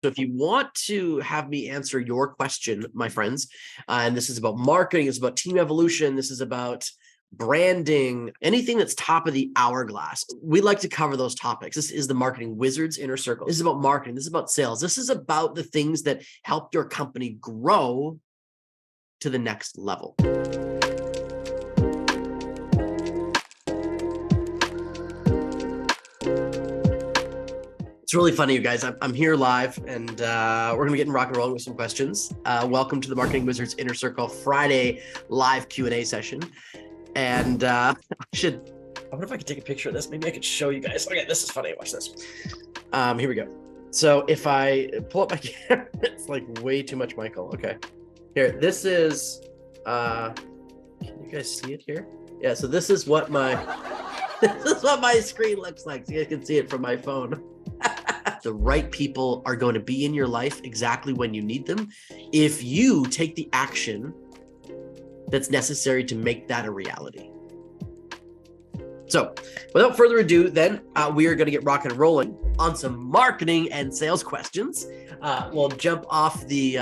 So if you want to have me answer your question, my friends, and this is about marketing, it's about team evolution, this is about branding, anything that's top of the hourglass, we like to cover those topics. This is the Marketing Wizards Inner Circle. This is about marketing. This is about sales. This is about the things that help your company grow to the next level. It's really funny, you guys. I'm here live, and we're going to get in rock and roll with some questions. Welcome to the Marketing Wizards Inner Circle Friday live Q&A session. And I wonder if I could take a picture of this. Maybe I could show you guys. Okay, this is funny. Watch this. Here we go. So if I pull up my camera, it's like way too much, Michael. Okay. Here, this is, can you guys see it here? Yeah, so this is what my, this is what my screen looks like. So you guys can see it from my phone. The right people are going to be in your life exactly when you need them if you take the action that's necessary to make that a reality. So without further ado, then we are going to get rocking and rolling on some marketing and sales questions. We'll jump off the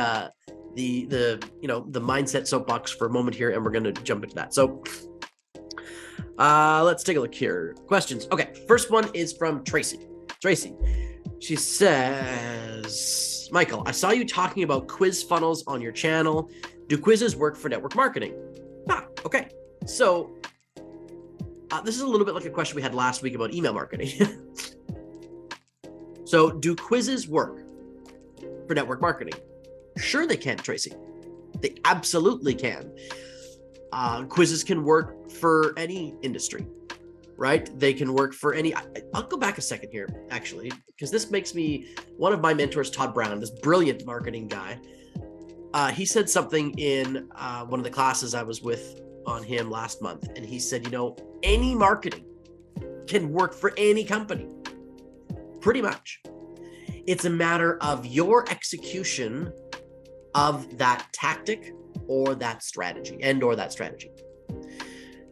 mindset soapbox for a moment here, and we're going to jump into that. So let's take a look here. Questions. Okay, first one is from Tracy. Tracy, she says, Michael, I saw you talking about quiz funnels on your channel. Do quizzes work for network marketing? Okay. So this is a little bit like a question we had last week about email marketing. So do quizzes work for network marketing? Sure they can, Tracy. They absolutely can. Quizzes can work for any industry, right? They can work for any, I'll go back a second here, actually, because this makes me, one of my mentors, Todd Brown, this brilliant marketing guy, he said something in one of the classes I was with on him last month. And he said, any marketing can work for any company, pretty much. It's a matter of your execution of that tactic or that strategy or that strategy.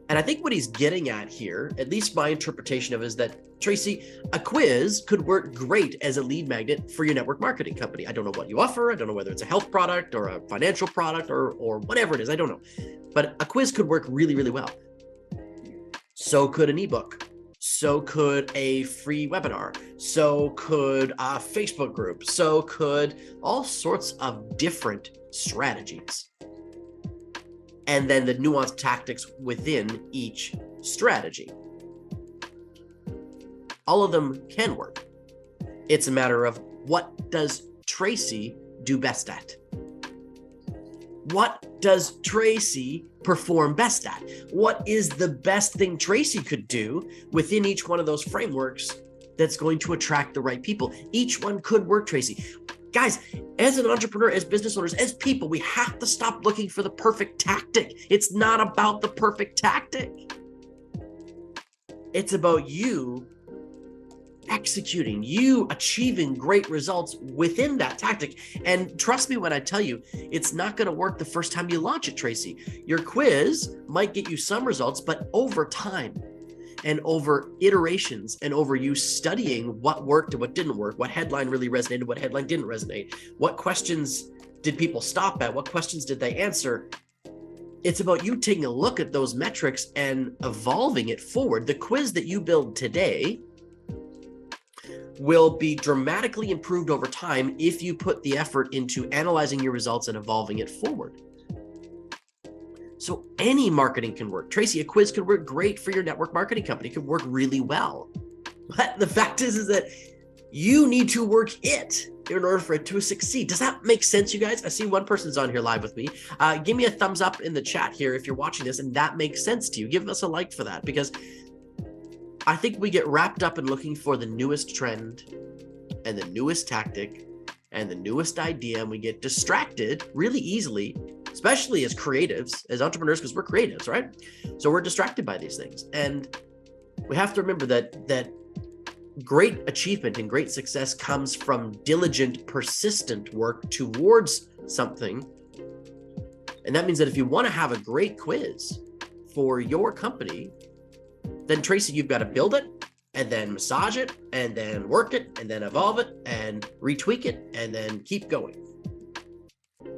And I think what he's getting at here, at least my interpretation of it, is that, Tracy, a quiz could work great as a lead magnet for your network marketing company. I don't know what you offer. I don't know whether it's a health product or a financial product or whatever it is. I don't know. But a quiz could work really, really well. So could an ebook. So could a free webinar. So could a Facebook group. So could all sorts of different strategies. And then the nuanced tactics within each strategy. All of them can work. It's a matter of, what does Tracy do best at? What does Tracy perform best at? What is the best thing Tracy could do within each one of those frameworks that's going to attract the right people? Each one could work, Tracy. Guys, as an entrepreneur, as business owners, as people, we have to stop looking for the perfect tactic. It's not about the perfect tactic. It's about you executing, you achieving great results within that tactic. And trust me when I tell you, it's not going to work the first time you launch it, Tracy. Your quiz might get you some results, but over time and over iterations and over you studying what worked and what didn't work, what headline really resonated, what headline didn't resonate, what questions did people stop at, what questions did they answer? It's about you taking a look at those metrics and evolving it forward. The quiz that you build today will be dramatically improved over time if you put the effort into analyzing your results and evolving it forward. So any marketing can work. Tracy, a quiz could work great for your network marketing company. It could work really well. But the fact is that you need to work it in order for it to succeed. Does that make sense, you guys? I see one person's on here live with me. Give me a thumbs up in the chat here if you're watching this and that makes sense to you. Give us a like for that, because I think we get wrapped up in looking for the newest trend and the newest tactic and the newest idea, and we get distracted really easily, especially as creatives, as entrepreneurs, because we're creatives, right? So we're distracted by these things. And we have to remember that great achievement and great success comes from diligent, persistent work towards something. And that means that if you want to have a great quiz for your company, then Tracy, you've got to build it and then massage it and then work it, and then evolve it, and retweak it, and then keep going.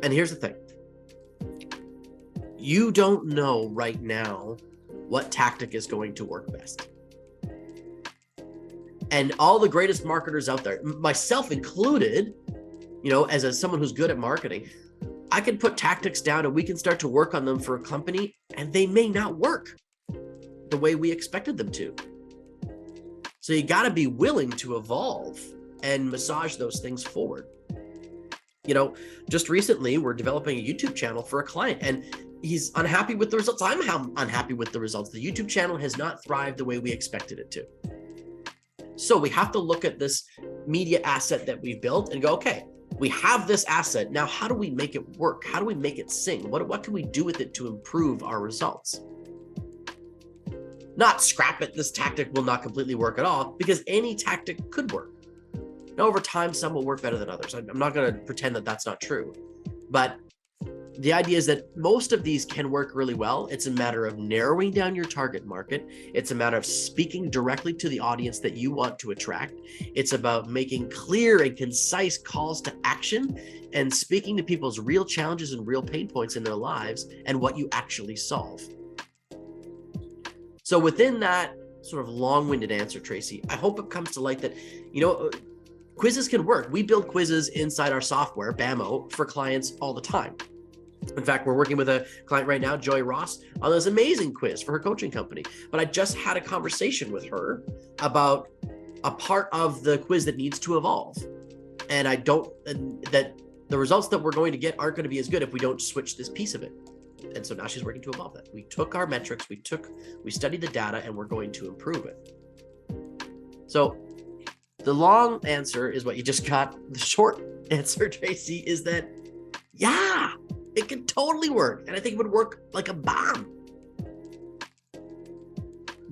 And here's the thing. You don't know right now what tactic is going to work best. And all the greatest marketers out there, myself included, as someone who's good at marketing, I can put tactics down and we can start to work on them for a company, and they may not work the way we expected them to. So you got to be willing to evolve and massage those things forward. Just recently, we're developing a YouTube channel for a client, and he's unhappy with the results. I'm unhappy with the results. The YouTube channel has not thrived the way we expected it to. So we have to look at this media asset that we've built and go, okay, we have this asset. Now, how do we make it work? How do we make it sing? What can we do with it to improve our results? Not scrap it. This tactic will not completely work at all, because any tactic could work. Now, over time, some will work better than others. I'm not going to pretend that that's not true. But the idea is that most of these can work really well. It's a matter of narrowing down your target market. It's a matter of speaking directly to the audience that you want to attract. It's about making clear and concise calls to action and speaking to people's real challenges and real pain points in their lives and what you actually solve. So within that sort of long-winded answer, Tracy, I hope it comes to light that, quizzes can work. We build quizzes inside our software, BAMO, for clients all the time. In fact, we're working with a client right now, Joy Ross, on this amazing quiz for her coaching company. But I just had a conversation with her about a part of the quiz that needs to evolve. And that the results that we're going to get aren't going to be as good if we don't switch this piece of it. And so now she's working to evolve that. We took our metrics, we studied the data, and we're going to improve it. So the long answer is what you just got. The short answer, Tracy, is that, yeah, it can totally work. And I think it would work like a bomb.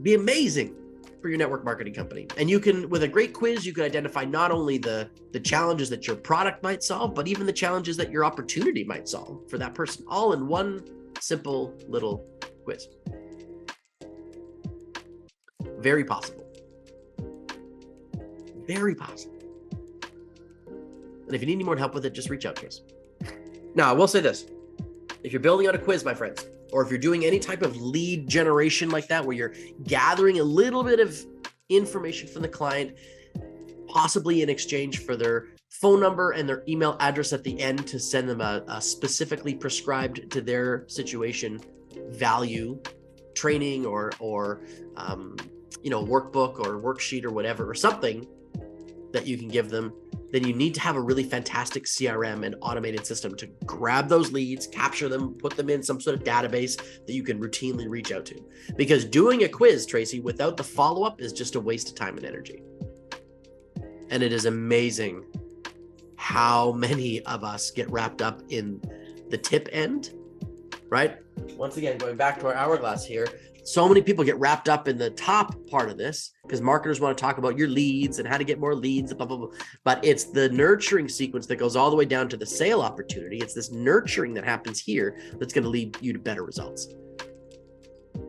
Be amazing for your network marketing company. And you can, with a great quiz, you can identify not only the challenges that your product might solve, but even the challenges that your opportunity might solve for that person, all in one simple little quiz. Very possible. Very possible. And if you need any more help with it, just reach out to us. Now, I will say this. If you're building out a quiz, my friends, or if you're doing any type of lead generation like that, where you're gathering a little bit of information from the client, possibly in exchange for their phone number and their email address at the end to send them a specifically prescribed to their situation value training or workbook or worksheet or whatever, or something that you can give them, then you need to have a really fantastic CRM and automated system to grab those leads, capture them, put them in some sort of database that you can routinely reach out to. Because doing a quiz, Tracy, without the follow-up is just a waste of time and energy. And it is amazing how many of us get wrapped up in the tip end, right? Once again, going back to our hourglass here, so many people get wrapped up in the top part of this because marketers want to talk about your leads and how to get more leads, blah, blah, blah. But it's the nurturing sequence that goes all the way down to the sale opportunity. It's this nurturing that happens here that's going to lead you to better results.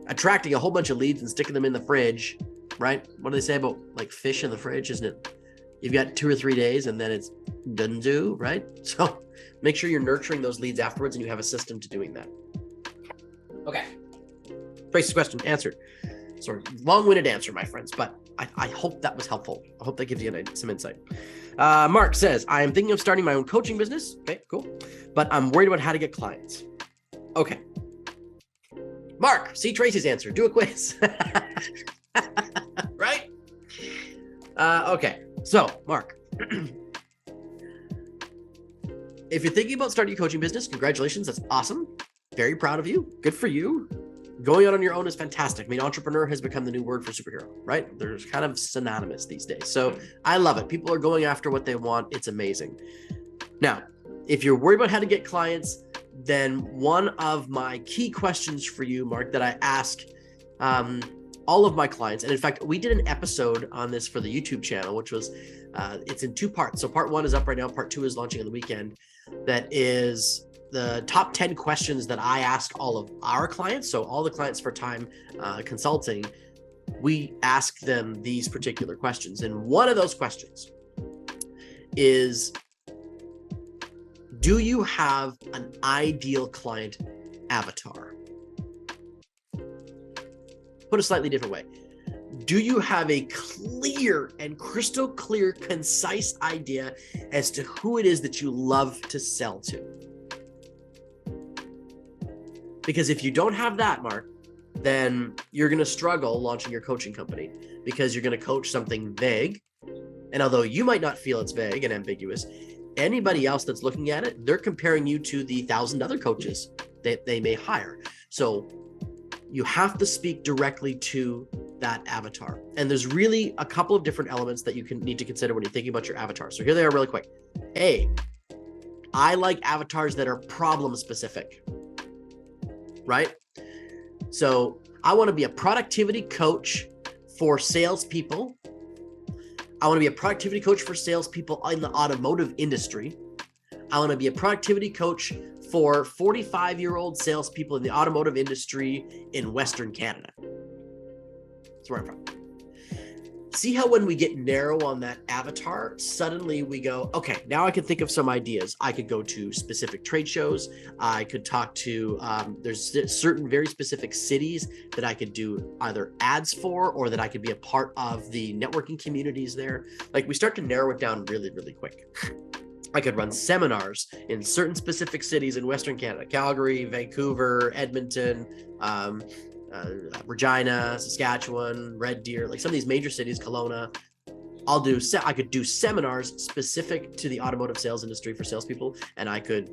Attracting a whole bunch of leads and sticking them in the fridge, right? What do they say about like fish in the fridge, isn't it? You've got 2 or 3 days and then it's done do, right? So make sure you're nurturing those leads afterwards and you have a system to doing that. Okay. Tracy's question answered. Sorry, long-winded answer, my friends, but I hope that was helpful. I hope that gives you some insight. Mark says, I am thinking of starting my own coaching business. Okay, cool. But I'm worried about how to get clients. Okay. Mark, see Tracy's answer. Do a quiz. Right? Okay. So, Mark, if you're thinking about starting a coaching business, congratulations. That's awesome. Very proud of you. Good for you. Going out on your own is fantastic. I mean, entrepreneur has become the new word for superhero, right? They're kind of synonymous these days. So I love it. People are going after what they want. It's amazing. Now, if you're worried about how to get clients, then one of my key questions for you, Mark, that I ask all of my clients, and in fact, we did an episode on this for the YouTube channel, which was, it's in 2 parts. So part 1 is up right now. Part 2 is launching on the weekend. That is the top 10 questions that I ask all of our clients. So all the clients for time consulting, we ask them these particular questions. And one of those questions is, do you have an ideal client avatar? Put a slightly different way. Do you have a clear and crystal clear, concise idea as to who it is that you love to sell to? Because if you don't have that, Mark, then you're going to struggle launching your coaching company, because you're going to coach something vague. And although you might not feel it's vague and ambiguous, anybody else that's looking at it, they're comparing you to the 1,000 other coaches that they may hire. So you have to speak directly to that avatar. And there's really a couple of different elements that you need to consider when you're thinking about your avatar. So here they are really quick. A, I like avatars that are problem specific, right? So I want to be a productivity coach for salespeople. I want to be a productivity coach for salespeople in the automotive industry. I want to be a productivity coach for 45-year-old salespeople in the automotive industry in Western Canada. That's where I'm from. See how when we get narrow on that avatar, suddenly we go, okay, now I can think of some ideas. I could go to specific trade shows. I could talk to, there's certain very specific cities that I could do either ads for, or that I could be a part of the networking communities there. Like, we start to narrow it down really, really quick. I could run seminars in certain specific cities in Western Canada: Calgary, Vancouver, Edmonton, Regina, Saskatchewan, Red Deer, like some of these major cities, Kelowna. I could do seminars specific to the automotive sales industry for salespeople, and I could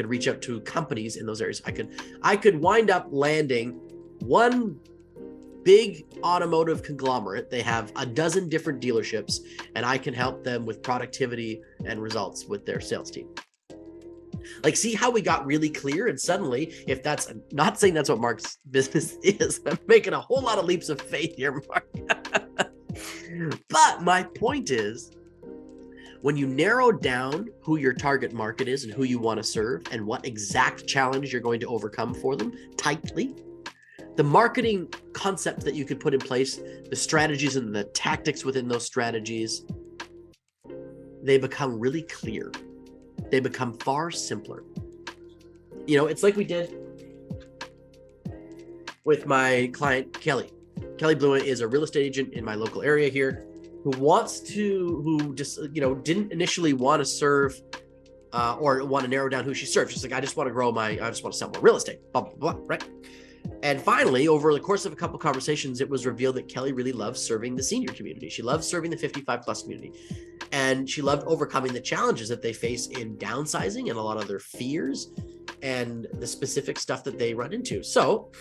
reach out to companies in those areas. I could wind up landing one big automotive conglomerate. They have a dozen different dealerships, and I can help them with productivity and results with their sales team. Like, see how we got really clear? And suddenly, if that's not saying that's what Mark's business is, I'm making a whole lot of leaps of faith here, Mark. But my point is, when you narrow down who your target market is and who you want to serve and what exact challenge you're going to overcome for them tightly, the marketing concepts that you could put in place, the strategies and the tactics within those strategies, they become really clear. They become far simpler. It's like we did with my client, Kelly. Kelly Blua is a real estate agent in my local area here who didn't initially want to serve or want to narrow down who she serves. She's like, I just want to sell more real estate, blah, blah, blah, right? And finally, over the course of a couple of conversations, it was revealed that Kelly really loves serving the senior community. She loves serving the 55 plus community. And she loved overcoming the challenges that they face in downsizing and a lot of their fears and the specific stuff that they run into. So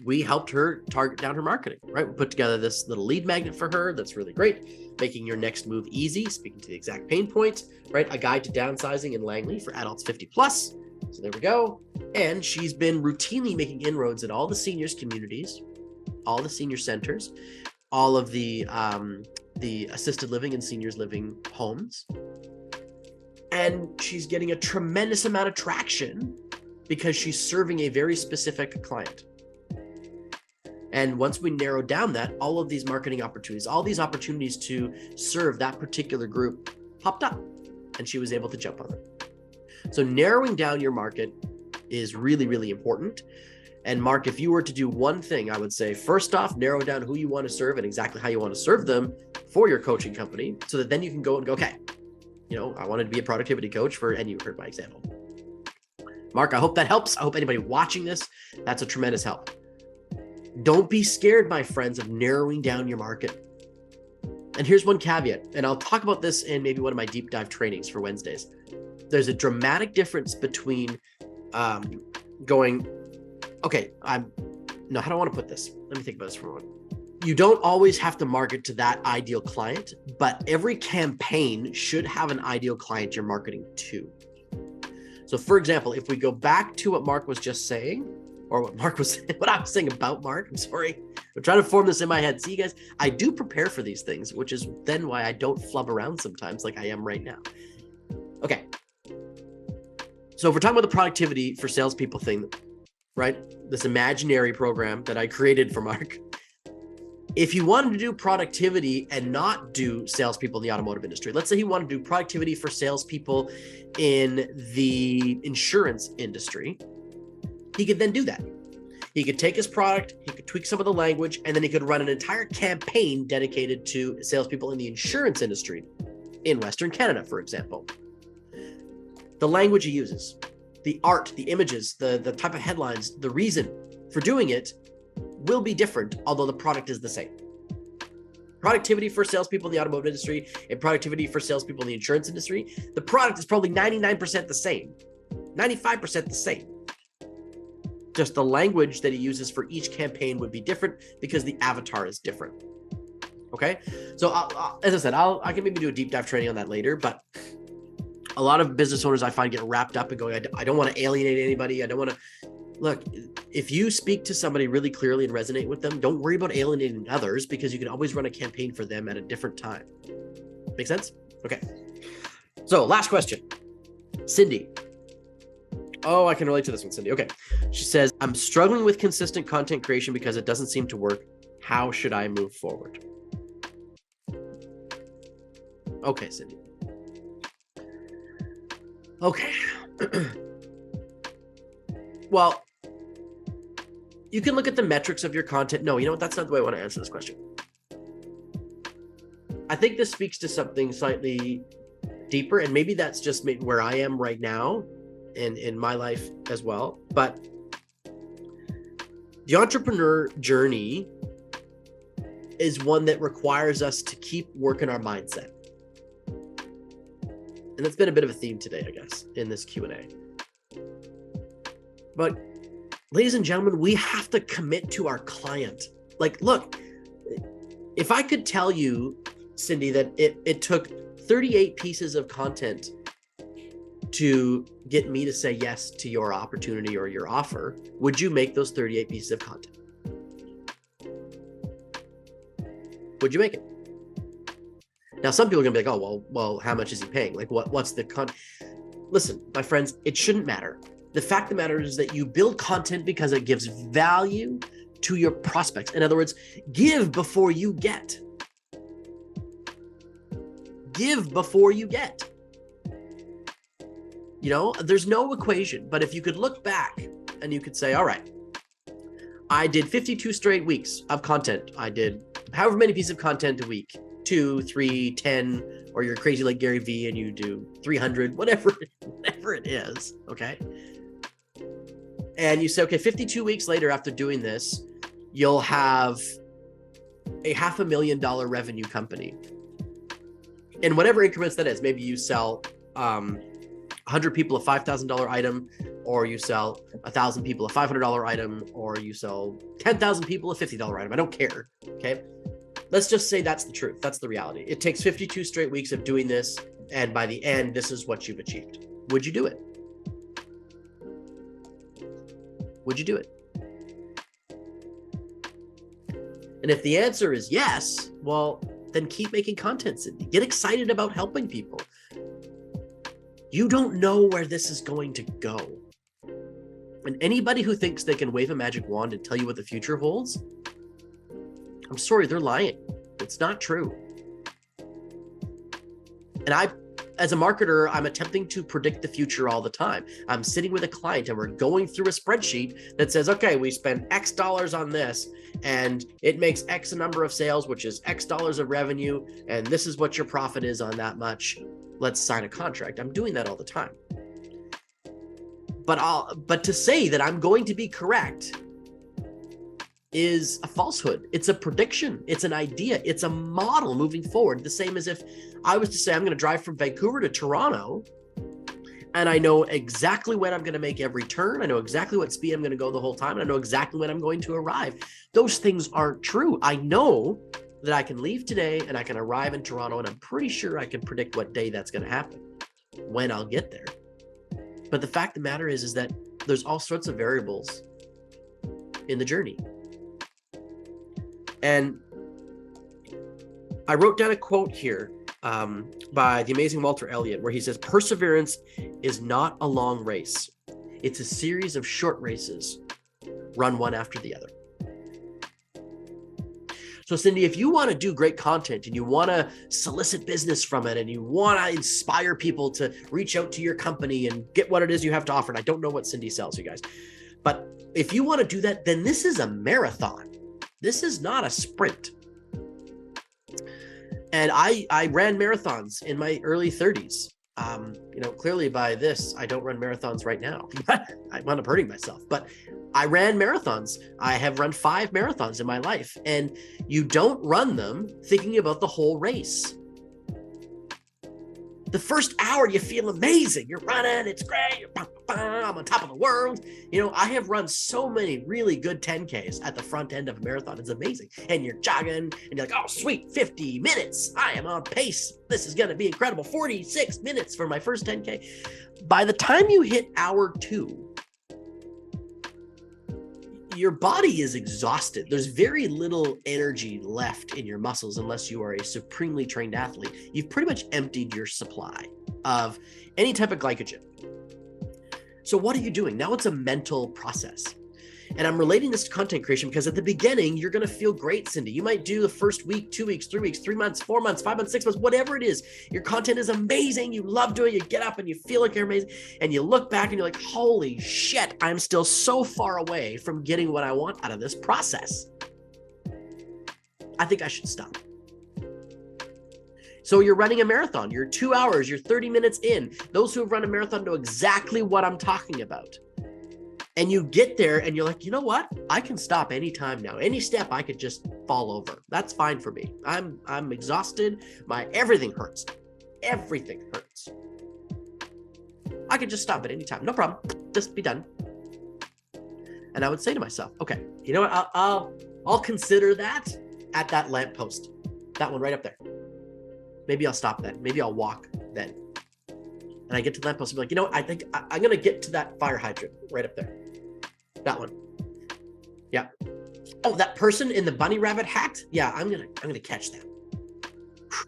we helped her target down her marketing, right? We put together this little lead magnet for her that's really great, making your next move easy, speaking to the exact pain points, right? A guide to downsizing in Langley for adults 50 plus. So there we go. And she's been routinely making inroads at all the seniors communities, all the senior centers, all of the assisted living and seniors living homes. And she's getting a tremendous amount of traction because she's serving a very specific client. And once we narrow down that, all of these marketing opportunities, all these opportunities to serve that particular group popped up, and she was able to jump on it. So narrowing down your market is really, really important. And Mark, if you were to do one thing, I would say, first off, narrow down who you want to serve and exactly how you want to serve them for your coaching company, so that then you can go and go, okay, I wanted to be a productivity coach and you heard my example. Mark, I hope that helps. I hope anybody watching this, that's a tremendous help. Don't be scared, my friends, of narrowing down your market. And here's one caveat, and I'll talk about this in maybe one of my deep dive trainings for Wednesdays. There's a dramatic difference between going, okay, how do I want to put this? Let me think about this for a moment. You don't always have to market to that ideal client, but every campaign should have an ideal client you're marketing to. So for example, if we go back to what Mark was just saying, or what I was saying about Mark, I'm sorry. I'm trying to form this in my head. See, you guys, I do prepare for these things, which is then why I don't flub around sometimes like I am right now. Okay. So if we're talking about the productivity for salespeople thing, right? This imaginary program that I created for Mark, If you wanted to do productivity and not do salespeople in the automotive industry, let's say he wanted to do productivity for salespeople in the insurance industry, he could then do that. He could take his product, he could tweak some of the language, and then he could run an entire campaign dedicated to salespeople in the insurance industry in Western Canada, for example. The language he uses, the art, the images, the type of headlines, the reason for doing it will be different, although the product is the same. Productivity for salespeople in the automotive industry and productivity for salespeople in the insurance industry, the product is probably 99% the same, 95% the same. Just the language that he uses for each campaign would be different because the avatar is different. Okay, so as I said, I can maybe do a deep dive training on that later, but a lot of business owners I find get wrapped up in going, I don't want to alienate anybody. I don't want to. Look, if you speak to somebody really clearly and resonate with them, don't worry about alienating others, because you can always run a campaign for them at a different time. Make sense? Okay. So last question. Cindy. Oh, I can relate to this one, Cindy. Okay. She says, I'm struggling with consistent content creation because it doesn't seem to work. How should I move forward? Okay, Cindy. Okay. Well, you can look at the metrics of your content. No, you know what? That's not the way I want to answer this question. I think this speaks to something slightly deeper, and maybe that's just maybe where I am right now and in my life as well. But the entrepreneur journey is one that requires us to keep working our mindset. And that's been a bit of a theme today, I guess, in this Q&A. But ladies and gentlemen, we have to commit to our client. Like, look, if I could tell you, Cindy, that it took 38 pieces of content to get me to say yes to your opportunity or your offer, would you make those 38 pieces of content? Would you make it? Now, some people are gonna be like, oh, well, how much is he paying? Like, what's the Listen, my friends, it shouldn't matter. The fact of the matter is that you build content because it gives value to your prospects. In other words, give before you get. Give before you get. You know, there's no equation, but if you could look back and you could say, all right, I did 52 straight weeks of content. I did however many pieces of content a week, 2, 3, 10, or you're crazy like Gary Vee and you do 300, whatever it is, okay? And you say, okay, 52 weeks later after doing this, you'll have a $500,000 revenue company. In whatever increments that is, maybe you sell 100 people a $5,000 item, or you sell 1,000 people a $500 item, or you sell 10,000 people a $50 item. I don't care, okay? Let's just say that's the truth. That's the reality. It takes 52 straight weeks of doing this, and by the end, this is what you've achieved. Would you do it? Would you do it? And if the answer is yes, well, then keep making content, Cindy. Get excited about helping people. You don't know where this is going to go. And anybody who thinks they can wave a magic wand and tell you what the future holds, I'm sorry, they're lying. It's not true. And as a marketer, I'm attempting to predict the future all the time. I'm sitting with a client and we're going through a spreadsheet that says, okay, we spend X dollars on this and it makes X number of sales, which is X dollars of revenue. And this is what your profit is on that much. Let's sign a contract. I'm doing that all the time. But to say that I'm going to be correct is a falsehood. It's a prediction. It's an idea. It's a model moving forward. The same as if I was to say I'm going to drive from Vancouver to Toronto and I know exactly when I'm going to make every turn. I know exactly what speed I'm going to go the whole time. And I know exactly when I'm going to arrive. Those things aren't true. I know that I can leave today and I can arrive in Toronto, and I'm pretty sure I can predict what day that's going to happen, when I'll get there. But the fact of the matter is that there's all sorts of variables in the journey. And I wrote down a quote here by the amazing Walter Elliott, where he says, perseverance is not a long race. It's a series of short races, run one after the other. So Cindy, if you want to do great content and you want to solicit business from it and you want to inspire people to reach out to your company and get what it is you have to offer, and I don't know what Cindy sells, you guys, but if you want to do that, then this is a marathon. This is not a sprint. And I ran marathons in my early 30s. Clearly by this, I don't run marathons right now. I wound up hurting myself, but I ran marathons. I have run 5 marathons in my life, and you don't run them thinking about the whole race. The first hour, you feel amazing. You're running, it's great. I'm on top of the world. I have run so many really good 10Ks at the front end of a marathon. It's amazing. And you're jogging and you're like, oh, sweet, 50 minutes. I am on pace. This is going to be incredible. 46 minutes for my first 10K. By the time you hit hour 2, your body is exhausted. There's very little energy left in your muscles unless you are a supremely trained athlete. You've pretty much emptied your supply of any type of glycogen. So what are you doing? Now it's a mental process. And I'm relating this to content creation because at the beginning, you're going to feel great, Cindy. You might do the first week, 2 weeks, 3 weeks, 3 months, 4 months, 5 months, 6 months, whatever it is. Your content is amazing. You love doing it. You get up and you feel like you're amazing. And you look back and you're like, holy shit, I'm still so far away from getting what I want out of this process. I think I should stop. So you're running a marathon. You're 2 hours. You're 30 minutes in. Those who have run a marathon know exactly what I'm talking about. And you get there and you're like, you know what? I can stop anytime now. Any step I could just fall over. That's fine for me. I'm exhausted. Everything hurts. Everything hurts. I could just stop at any time. No problem. Just be done. And I would say to myself, okay, you know what? I'll consider that at that lamppost. That one right up there. Maybe I'll stop then. Maybe I'll walk then. And I get to the lamppost and be like, you know what? I think I'm going to get to that fire hydrant right up there. That one. Yeah. Oh, that person in the bunny rabbit hat? Yeah, I'm gonna catch them.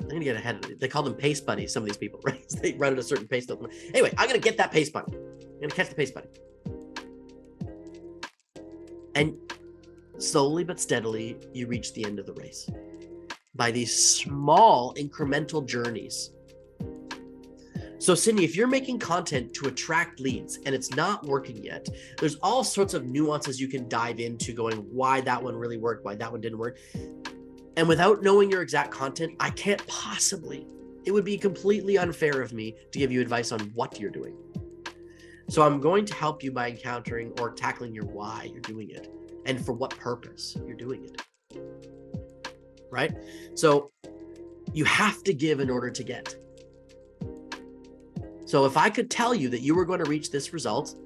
I'm gonna get ahead of it. They call them pace bunnies, some of these people, right? They run at a certain pace. Anyway, I'm gonna get that pace bunny. I'm gonna catch the pace bunny. And slowly but steadily, you reach the end of the race by these small incremental journeys. So Cindy, if you're making content to attract leads and it's not working yet, there's all sorts of nuances you can dive into going why that one really worked, why that one didn't work. And without knowing your exact content, I can't possibly, it would be completely unfair of me to give you advice on what you're doing. So I'm going to help you by encountering or tackling your why you're doing it and for what purpose you're doing it, right? So you have to give in order to get. So if I could tell you that you were going to reach this result,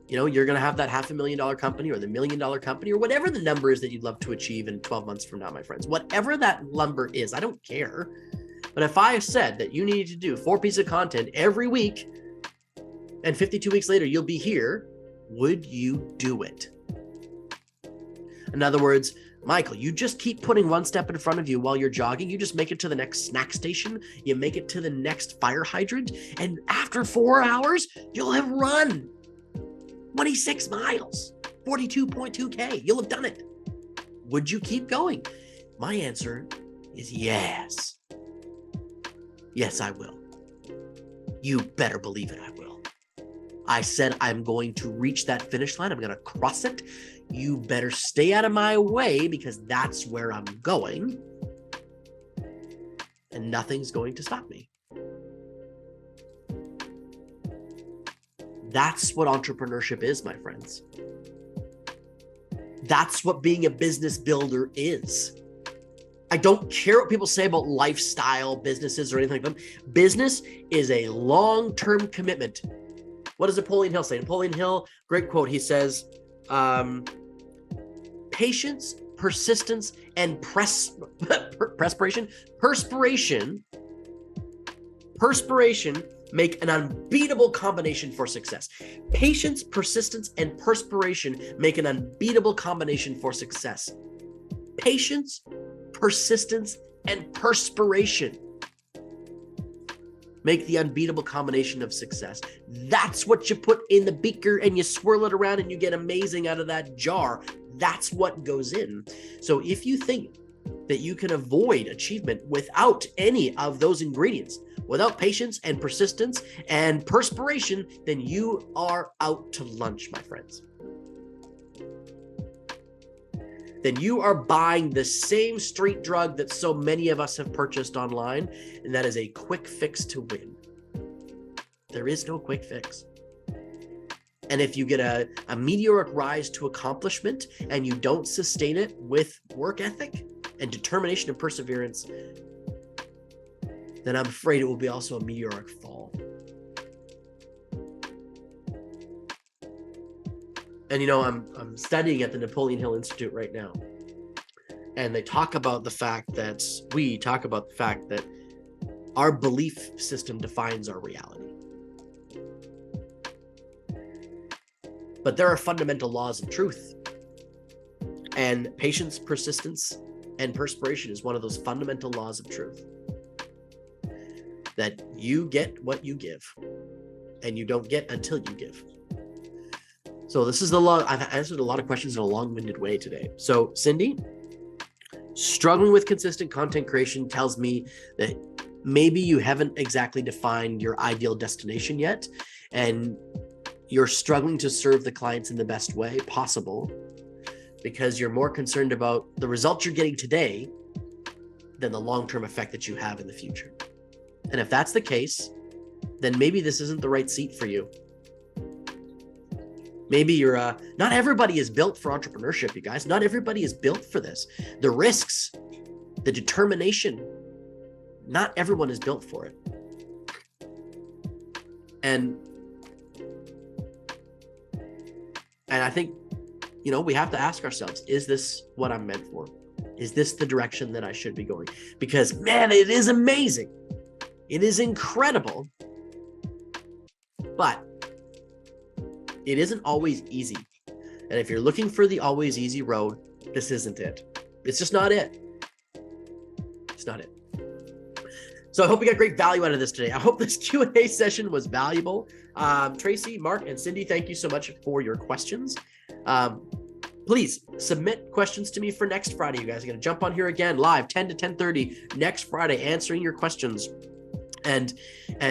you're going to have that $500,000 company or the $1 million company or whatever the number is that you'd love to achieve in 12 months from now, my friends, whatever that number is, I don't care. But if I said that you needed to do 4 pieces of content every week and 52 weeks later, you'll be here, would you do it? In other words, Michael, you just keep putting one step in front of you while you're jogging. You just make it to the next snack station. You make it to the next fire hydrant. And after 4 hours, you'll have run 26 miles, 42.2K. You'll have done it. Would you keep going? My answer is yes. Yes, I will. You better believe it, I will. I said I'm going to reach that finish line. I'm going to cross it. You better stay out of my way because that's where I'm going. And nothing's going to stop me. That's what entrepreneurship is, my friends. That's what being a business builder is. I don't care what people say about lifestyle businesses or anything like that. Business is a long-term commitment. What does Napoleon Hill say? Napoleon Hill, great quote. He says, patience, persistence, and perspiration make an unbeatable combination for success. Patience, persistence, and perspiration make an unbeatable combination for success. Patience, persistence, and perspiration make the unbeatable combination of success. That's what you put in the beaker and you swirl it around and you get amazing out of that jar. That's what goes in. So if you think that you can avoid achievement without any of those ingredients, without patience and persistence and perspiration, then you are out to lunch, my friends. Then you are buying the same street drug that so many of us have purchased online, and that is a quick fix to win. There is no quick fix. And if you get a meteoric rise to accomplishment and you don't sustain it with work ethic and determination and perseverance, then I'm afraid it will be also a meteoric fall. And you know, I'm studying at the Napoleon Hill Institute right now, and we talk about the fact that our belief system defines our reality. But there are fundamental laws of truth, and patience, persistence, and perspiration is one of those fundamental laws of truth. That you get what you give, and you don't get until you give. So this is I've answered a lot of questions in a long-winded way today. So Cindy, struggling with consistent content creation tells me that maybe you haven't exactly defined your ideal destination yet, and you're struggling to serve the clients in the best way possible because you're more concerned about the results you're getting today than the long-term effect that you have in the future. And if that's the case, then maybe this isn't the right seat for you. Maybe you're not everybody is built for entrepreneurship, you guys. Not everybody is built for this. The risks, the determination, not everyone is built for it. And I think, you know, we have to ask ourselves, is this what I'm meant for? Is this the direction that I should be going? Because, man, it is amazing. It is incredible. But it isn't always easy. And if you're looking for the always easy road, this isn't it. It's just not it. It's not it. So I hope you got great value out of this today. I hope this Q&A session was valuable. Tracy, Mark, and Cindy, thank you so much for your questions. Please submit questions to me for next Friday. You guys are going to jump on here again live 10 to 10:30 next Friday, answering your questions and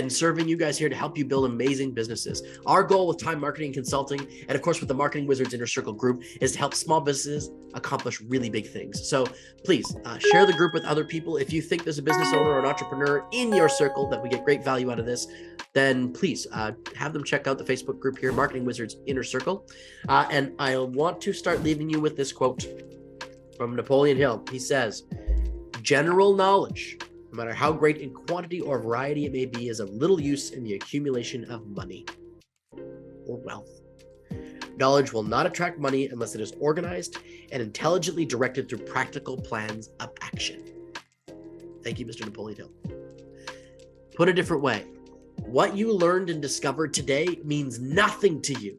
serving you guys here to help you build amazing businesses. Our goal with Time Marketing Consulting, and of course with the Marketing Wizards Inner Circle group, is to help small businesses accomplish really big things. So please share the group with other people. If you think there's a business owner or an entrepreneur in your circle that we get great value out of this, then please have them check out the Facebook group here, Marketing Wizards Inner Circle. And I want to start leaving you with this quote from Napoleon Hill. He says, "General knowledge, no matter how great in quantity or variety it may be, is of little use in the accumulation of money or wealth. Knowledge will not attract money unless it is organized and intelligently directed through practical plans of action." Thank you, Mr. Napoleon Hill. Put a different way, what you learned and discovered today means nothing to you.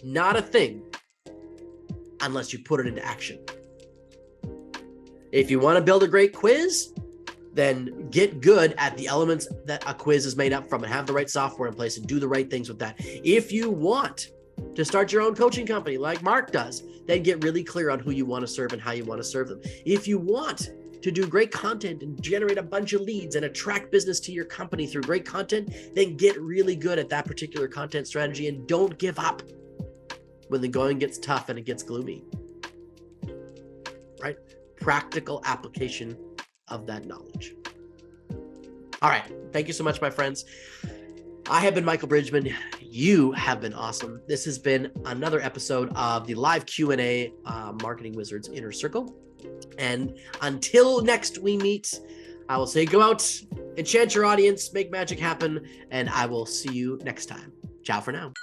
Not a thing unless you put it into action. If you want to build a great quiz, then get good at the elements that a quiz is made up from and have the right software in place and do the right things with that. If you want to start your own coaching company like Mark does, then get really clear on who you want to serve and how you want to serve them. If you want to do great content and generate a bunch of leads and attract business to your company through great content, then get really good at that particular content strategy and don't give up when the going gets tough and it gets gloomy. Right? Practical application of that knowledge. All right. Thank you so much, my friends. I have been Michael Bridgman. You have been awesome. This has been another episode of the live Q&A Marketing Wizards Inner Circle. And until next we meet, I will say go out, enchant your audience, make magic happen, and I will see you next time. Ciao for now.